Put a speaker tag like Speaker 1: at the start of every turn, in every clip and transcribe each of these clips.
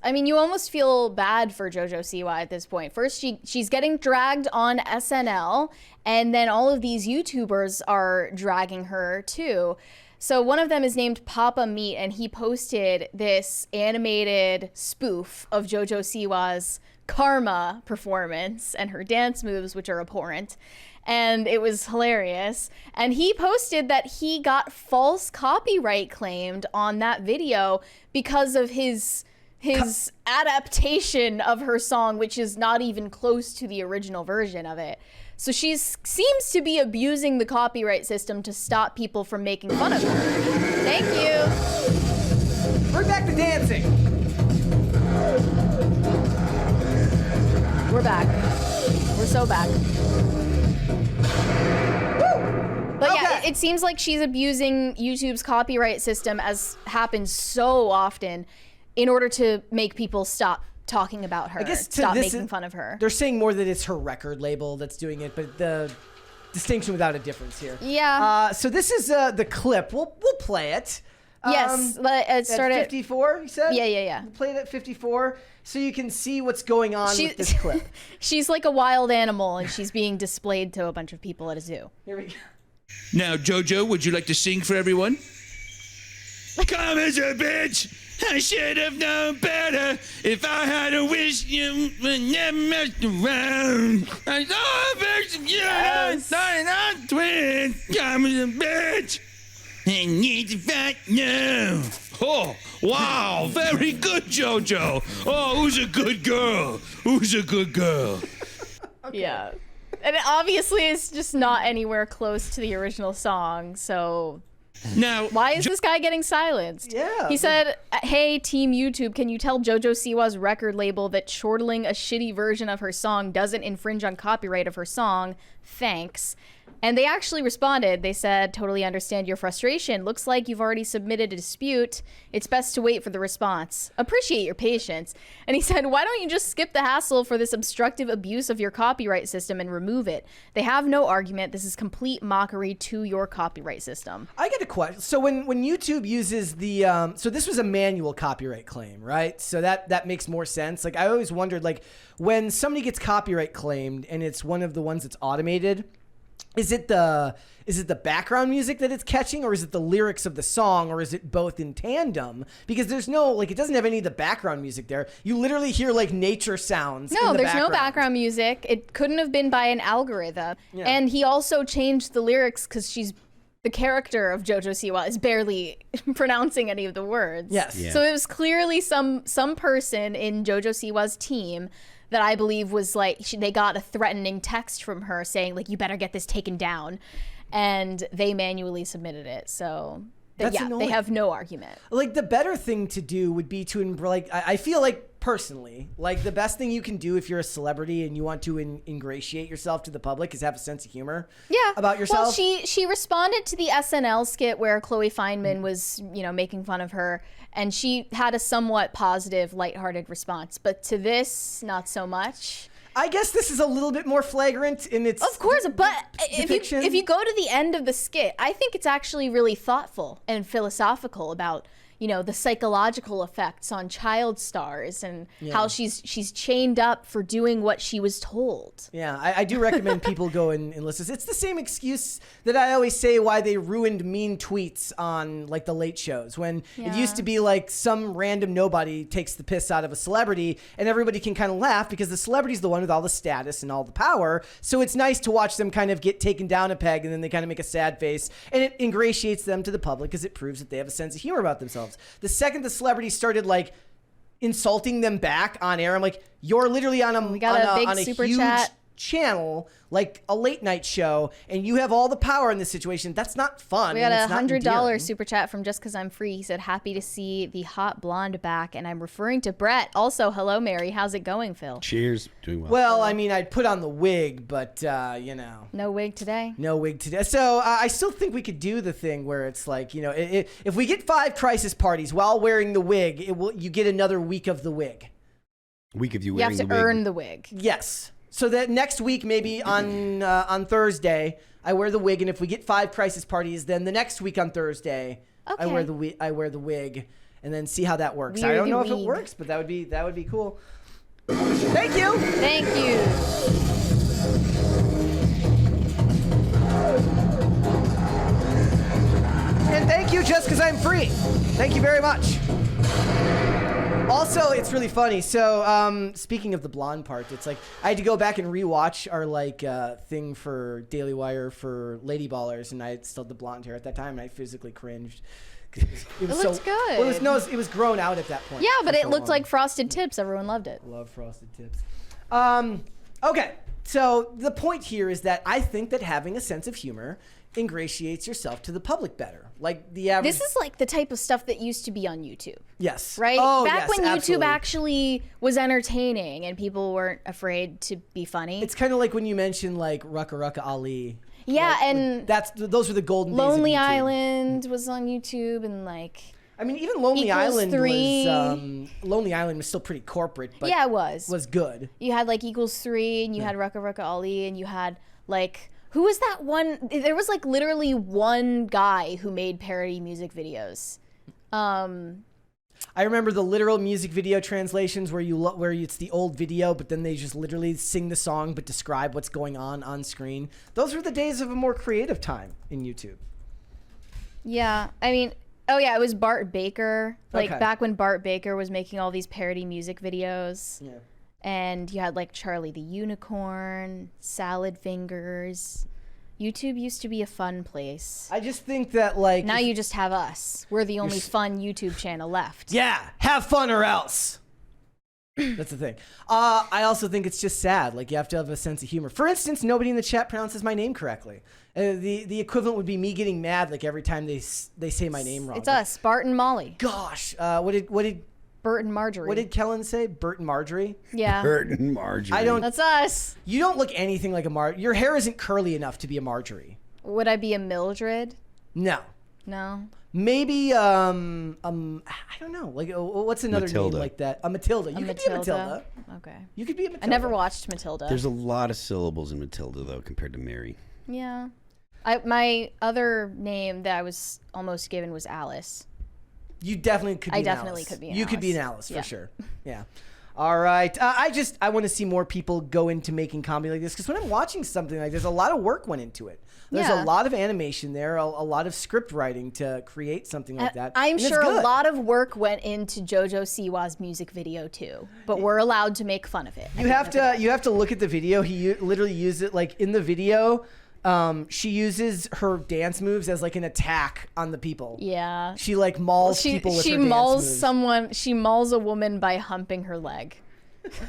Speaker 1: I mean, you almost feel bad for Jojo Siwa at this point. First, she's getting dragged on SNL, and then all of these YouTubers are dragging her too. So one of them is named Papa Meat, and he posted this animated spoof of Jojo Siwa's Karma performance and her dance moves, which are abhorrent. And it was hilarious. And he posted that he got false copyright claimed on that video because of his adaptation of her song, which is not even close to the original version of it. So she seems to be abusing the copyright system to stop people from making fun of her. Thank you.
Speaker 2: Bring back the dancing.
Speaker 1: We're back. We're so back. But
Speaker 2: okay.
Speaker 1: yeah, it seems like she's abusing YouTube's copyright system, as happens so often, in order to make people stop talking about her, stop making fun of her.
Speaker 2: They're saying more that it's her record label that's doing it, but the distinction without a difference here.
Speaker 1: Yeah.
Speaker 2: So this is the clip. We'll play it.
Speaker 1: Yes, it started
Speaker 2: at 54, you said?
Speaker 1: Yeah.
Speaker 2: We'll play it at 54 so you can see what's going on with this clip.
Speaker 1: She's like a wild animal, and she's being displayed to a bunch of people at a zoo.
Speaker 2: Here we go.
Speaker 3: Now, Jojo, would you like to sing for everyone? Come as a bitch! I should have known better if I had a wish you would never mess around. I saw a picture of you, starting on twins. Come as a bitch! I need to fight now. Oh, wow, very good, Jojo. Oh, who's a good girl? Who's a good girl?
Speaker 1: Okay. Yeah. And it obviously is just not anywhere close to the original song, so
Speaker 3: now
Speaker 1: why is this guy getting silenced?
Speaker 2: Yeah.
Speaker 1: He said, hey, Team YouTube, can you tell Jojo Siwa's record label that chortling a shitty version of her song doesn't infringe on copyright of her song? Thanks. And they actually responded. They said, totally understand your frustration. Looks like you've already submitted a dispute. It's best to wait for the response. Appreciate your patience. And he said, why don't you just skip the hassle for this obstructive abuse of your copyright system and remove it? They have no argument. This is complete mockery to your copyright system.
Speaker 2: I get a question. So when YouTube uses the, so this was a manual copyright claim, right? So that makes more sense. Like I always wondered, like when somebody gets copyright claimed and it's one of the ones that's automated, is it the background music that it's catching, or is it the lyrics of the song, or is it both in tandem? Because there's no, like, it doesn't have any of the background music there. You literally hear like nature sounds.
Speaker 1: No, there's no background music. It couldn't have been by an algorithm. Yeah. And he also changed the lyrics because the character of Jojo Siwa is barely pronouncing any of the words.
Speaker 2: Yes.
Speaker 3: Yeah.
Speaker 1: So it was clearly some person in Jojo Siwa's team that I believe was like, they got a threatening text from her saying like, you better get this taken down. And they manually submitted it. So
Speaker 2: That's
Speaker 1: yeah,
Speaker 2: annoying.
Speaker 1: They have no argument.
Speaker 2: Like the better thing to do would be to, like, I feel like personally, like the best thing you can do if you're a celebrity and you want to ingratiate yourself to the public is have a sense of humor.
Speaker 1: Yeah.
Speaker 2: About yourself.
Speaker 1: Well, she responded to the SNL skit where Chloe Fineman was, making fun of her, and she had a somewhat positive, lighthearted response. But to this, not so much.
Speaker 2: I guess this is a little bit more flagrant in its
Speaker 1: Of course, but
Speaker 2: depiction.
Speaker 1: if you go to the end of the skit, I think it's actually really thoughtful and philosophical about the psychological effects on child stars and how she's chained up for doing what she was told.
Speaker 2: Yeah, I do recommend people go and listen. It's the same excuse that I always say why they ruined mean tweets on like the late shows, when it used to be like some random nobody takes the piss out of a celebrity and everybody can kind of laugh because the celebrity's the one with all the status and all the power. So it's nice to watch them kind of get taken down a peg and then they kind of make a sad face, and it ingratiates them to the public because it proves that they have a sense of humor about themselves. The second the celebrity started like insulting them back on air, I'm like, you're literally on a
Speaker 1: super
Speaker 2: huge
Speaker 1: chat
Speaker 2: channel, like a late night show, and you have all the power in this situation. That's not fun.
Speaker 1: We got
Speaker 2: a
Speaker 1: $100 super chat from Just Cause I'm Free. He said, happy to see the hot blonde back, and I'm referring to Brett. Also, hello, Mary. How's it going, Phil?
Speaker 4: Cheers. Doing well.
Speaker 2: Well, I mean, I'd put on the wig, but
Speaker 1: no wig today.
Speaker 2: No wig today. So I still think we could do the thing where it's like, if we get 5 crisis parties while wearing the wig, you get another week of the wig.
Speaker 4: Week of you
Speaker 1: You
Speaker 4: wearing
Speaker 1: have to
Speaker 4: the wig.
Speaker 1: earn the wig.
Speaker 2: Yes. So that next week, maybe on Thursday, I wear the wig, and if we get 5 crisis parties, then the next week on Thursday,
Speaker 1: Okay.
Speaker 2: I wear the wig, and then see how that works.
Speaker 1: We
Speaker 2: I
Speaker 1: are
Speaker 2: don't
Speaker 1: the
Speaker 2: know if it
Speaker 1: weed.
Speaker 2: works, but that would be cool. Thank you.
Speaker 1: Thank you.
Speaker 2: And thank you just because I'm free. Thank you very much. Also, it's really funny. So, speaking of the blonde part, it's like I had to go back and rewatch our thing for Daily Wire for Lady Ballers, and I still had the blonde hair at that time, and I physically cringed. It
Speaker 1: looks good.
Speaker 2: Well, it was grown out at that point.
Speaker 1: Yeah, but
Speaker 2: for
Speaker 1: it
Speaker 2: so
Speaker 1: looked
Speaker 2: long.
Speaker 1: like frosted tips. Everyone loved it.
Speaker 2: Love frosted tips. Okay, so the point here is that I think that having a sense of humor ingratiates yourself to the public better. Like the average.
Speaker 1: This is like the type of stuff that used to be on YouTube.
Speaker 2: Yes.
Speaker 1: Right?
Speaker 2: Oh,
Speaker 1: Back
Speaker 2: yes,
Speaker 1: when
Speaker 2: absolutely.
Speaker 1: YouTube actually was entertaining and people weren't afraid to be funny.
Speaker 2: It's kind of like when you mention like Rucka Rucka Ali.
Speaker 1: Yeah, and
Speaker 2: those were the golden
Speaker 1: Lonely
Speaker 2: days of YouTube.
Speaker 1: Island was on YouTube, and like
Speaker 2: I mean, even Lonely
Speaker 1: Equals
Speaker 2: Island
Speaker 1: 3.
Speaker 2: was Lonely Island was still pretty corporate, but
Speaker 1: yeah, it was.
Speaker 2: was good.
Speaker 1: You had like Equals 3, and you had Rucka Rucka Ali, and you had like who was that one? There was like literally one guy who made parody music videos.
Speaker 2: I remember the literal music video translations where it's the old video, but then they just literally sing the song but describe what's going on screen. Those were the days of a more creative time in YouTube.
Speaker 1: Yeah, I mean, oh yeah, it was Bart Baker. Like
Speaker 2: Okay.
Speaker 1: back when Bart Baker was making all these parody music videos.
Speaker 2: Yeah.
Speaker 1: And you had like Charlie the Unicorn, Salad Fingers. YouTube used to be a fun place.
Speaker 2: I just think that like
Speaker 1: Now you just have us. We're the only fun YouTube channel left.
Speaker 2: yeah, have fun or else. That's the thing. I also think it's just sad. Like you have to have a sense of humor. For instance, nobody in the chat pronounces my name correctly. The equivalent would be me getting mad like every time they say my name wrong.
Speaker 1: It's us, Bart and Molly.
Speaker 2: Gosh, what did
Speaker 1: Bert and Marjorie.
Speaker 2: What did Kellen say? Bert and Marjorie?
Speaker 1: Yeah.
Speaker 4: Bert and Marjorie.
Speaker 2: I don't.
Speaker 1: That's us.
Speaker 2: You don't look anything like a Your hair isn't curly enough to be a Marjorie.
Speaker 1: Would I be a Mildred?
Speaker 2: No.
Speaker 1: No.
Speaker 2: Maybe I don't know. Like what's another
Speaker 4: Matilda.
Speaker 2: name like that? A Matilda. You could be a Matilda.
Speaker 1: Okay.
Speaker 2: You could be a Matilda.
Speaker 1: I never watched Matilda.
Speaker 4: There's a lot of syllables in Matilda though compared to Mary.
Speaker 1: Yeah. My other name that I was almost given was Alice.
Speaker 2: You definitely could be an
Speaker 1: definitely
Speaker 2: Alice.
Speaker 1: could be an
Speaker 2: You could be an
Speaker 1: Alice.
Speaker 2: Alice for
Speaker 1: Yeah.
Speaker 2: sure. Yeah. All right. I want to see more people go into making comedy like this because when I'm watching something like this, a lot of work went into it. There's
Speaker 1: Yeah.
Speaker 2: a lot of animation there, a lot of script writing to create something like that.
Speaker 1: I'm
Speaker 2: and it's
Speaker 1: sure a
Speaker 2: good.
Speaker 1: lot of work went into Jojo Siwa's music video too, but we're allowed to make fun of it.
Speaker 2: You have to look at the video. He literally used it like in the video. She uses her dance moves as like an attack on the people.
Speaker 1: Yeah.
Speaker 2: She like mauls people with her dance moves.
Speaker 1: She mauls a woman by humping her leg.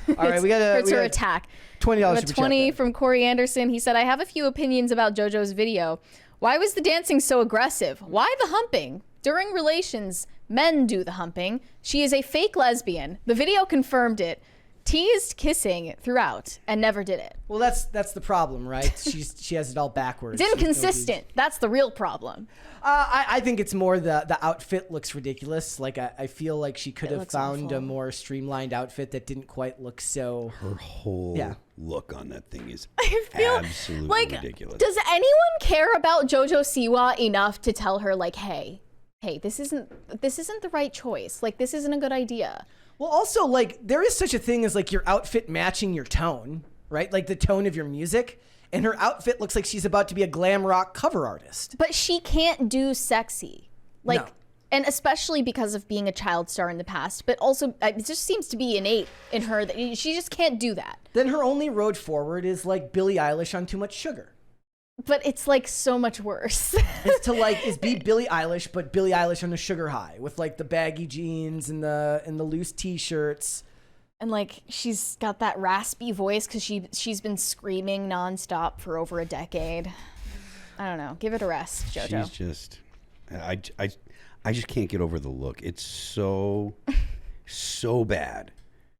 Speaker 2: All right,
Speaker 1: It's her attack.
Speaker 2: $20
Speaker 1: With 20 from Corey Anderson. He said, I have a few opinions about JoJo's video. Why was the dancing so aggressive? Why the humping? During relations, men do the humping. She is a fake lesbian. The video confirmed it. Teased kissing throughout and never did it.
Speaker 2: Well, that's the problem, right? She has it all backwards.
Speaker 1: It's inconsistent. That's the real problem.
Speaker 2: I think it's more the outfit looks ridiculous. Like I feel like she could have
Speaker 1: looks
Speaker 2: found
Speaker 1: awful.
Speaker 2: a more streamlined outfit that didn't quite look so.
Speaker 4: Her whole
Speaker 2: Yeah.
Speaker 4: look on that thing is
Speaker 1: I feel
Speaker 4: absolutely
Speaker 1: like,
Speaker 4: ridiculous.
Speaker 1: does anyone care about Jojo Siwa enough to tell her like, hey, this isn't the right choice. Like this isn't a good idea.
Speaker 2: Well, also like there is such a thing as like your outfit matching your tone, right? Like the tone of your music. And her outfit looks like she's about to be a glam rock cover artist.
Speaker 1: But she can't do sexy. Like,
Speaker 2: No.
Speaker 1: and especially because of being a child star in the past, but also it just seems to be innate in her that she just can't do that.
Speaker 2: Then her only road forward is like Billie Eilish on Too Much Sugar.
Speaker 1: But it's like so much worse.
Speaker 2: is be Billie Eilish, but Billie Eilish on the sugar high with like the baggy jeans and the loose t-shirts.
Speaker 1: And like she's got that raspy voice because she's been screaming nonstop for over a decade. I don't know. Give it a rest, JoJo.
Speaker 4: She's just, I just can't get over the look. It's so bad,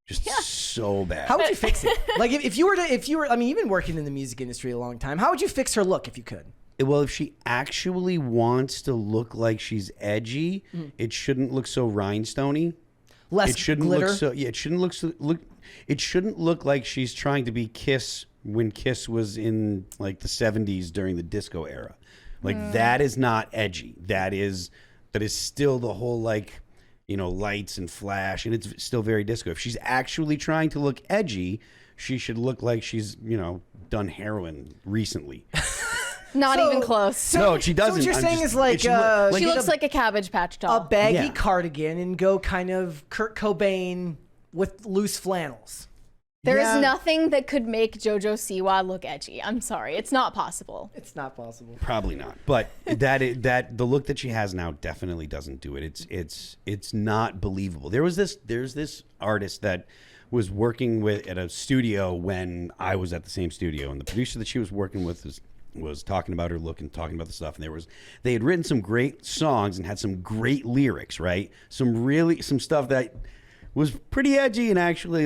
Speaker 4: just so bad.
Speaker 2: How would you fix it? Like if you were, I mean, you've been working in the music industry a long time. How would you fix her look if you could?
Speaker 4: Well, if she actually wants to look like she's edgy, it shouldn't look so rhinestoney.
Speaker 2: Less
Speaker 4: It shouldn't
Speaker 2: glitter.
Speaker 4: look so. Yeah, it shouldn't look so. It shouldn't look like she's trying to be Kiss when Kiss was in like the 70s during the disco era. Like that is not edgy. That is still the whole like lights and flash, and it's still very disco. If she's actually trying to look edgy, she should look like she's, done heroin recently.
Speaker 1: Not even close.
Speaker 4: No, she doesn't.
Speaker 2: So what you're saying is
Speaker 1: She looks like a Cabbage Patch doll.
Speaker 2: a baggy cardigan and go kind of Kurt Cobain with loose flannels.
Speaker 1: There is nothing that could make Jojo Siwa look edgy. I'm sorry, it's not possible.
Speaker 2: It's not possible.
Speaker 4: Probably not. But the look that she has now definitely doesn't do it. It's not believable. There's this artist that was working at a studio when I was at the same studio, and the producer that she was working with was talking about her look and talking about the stuff, and they had written some great songs and had some great lyrics, right? Some stuff that was pretty edgy and actually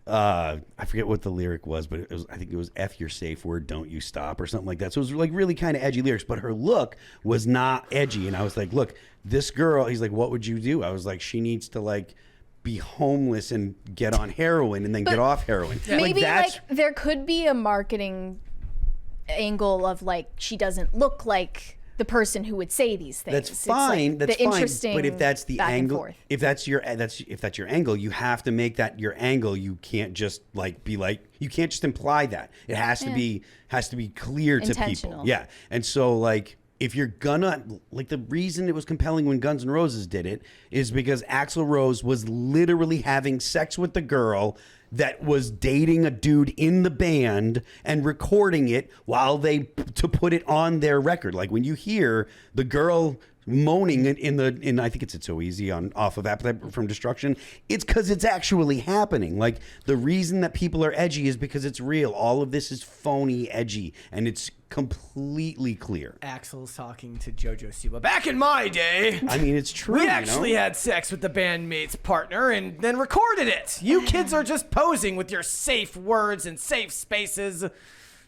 Speaker 4: I forget what the lyric was, but I think it was F your safe word, don't you stop, or something like that. So it was like really kind of edgy lyrics, but her look was not edgy. And I was like, look, this girl, he's like, what would you do? I was like, she needs to be homeless and get on heroin and then get off heroin.
Speaker 1: Maybe there could be a marketing angle of she doesn't look like the person who would say these things.
Speaker 4: That's fine. That's fine.
Speaker 1: Interesting.
Speaker 4: But if that's the angle, if that's your angle, you have to make that your angle. You can't just you can't just imply that. It has to be clear to people. Yeah. And so if you're gonna the reason it was compelling when Guns N' Roses did it is because Axl Rose was literally having sex with the girl that was dating a dude in the band and recording it to put it on their record. Like when you hear the girl moaning in I think it's So Easy off of Appetite from Destruction, it's because it's actually happening. The reason that people are edgy is because it's real. All of this is phony edgy, and it's completely clear.
Speaker 2: Axl's talking to Jojo Siwa. Back in my day,
Speaker 4: I mean, it's true.
Speaker 2: we actually had sex with the bandmate's partner and then recorded it. You kids are just posing with your safe words and safe spaces.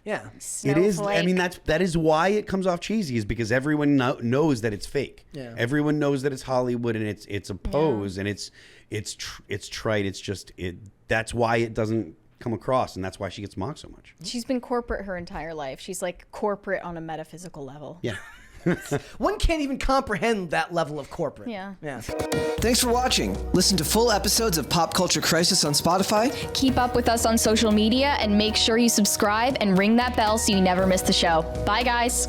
Speaker 2: Yeah.
Speaker 4: It is. I mean, that is why it comes off cheesy, is because everyone knows that it's fake.
Speaker 2: Yeah.
Speaker 4: Everyone knows that it's Hollywood and it's a pose and it's trite. It's just that's why it doesn't come across, and that's why she gets mocked so much.
Speaker 1: She's been corporate her entire life. She's corporate on a metaphysical level.
Speaker 4: Yeah.
Speaker 2: One can't even comprehend that level of corporate.
Speaker 1: Yeah.
Speaker 5: Thanks for watching. Listen to full episodes of Pop Culture Crisis on Spotify.
Speaker 1: Keep up with us on social media and make sure you subscribe and ring that bell so you never miss the show. Bye, guys.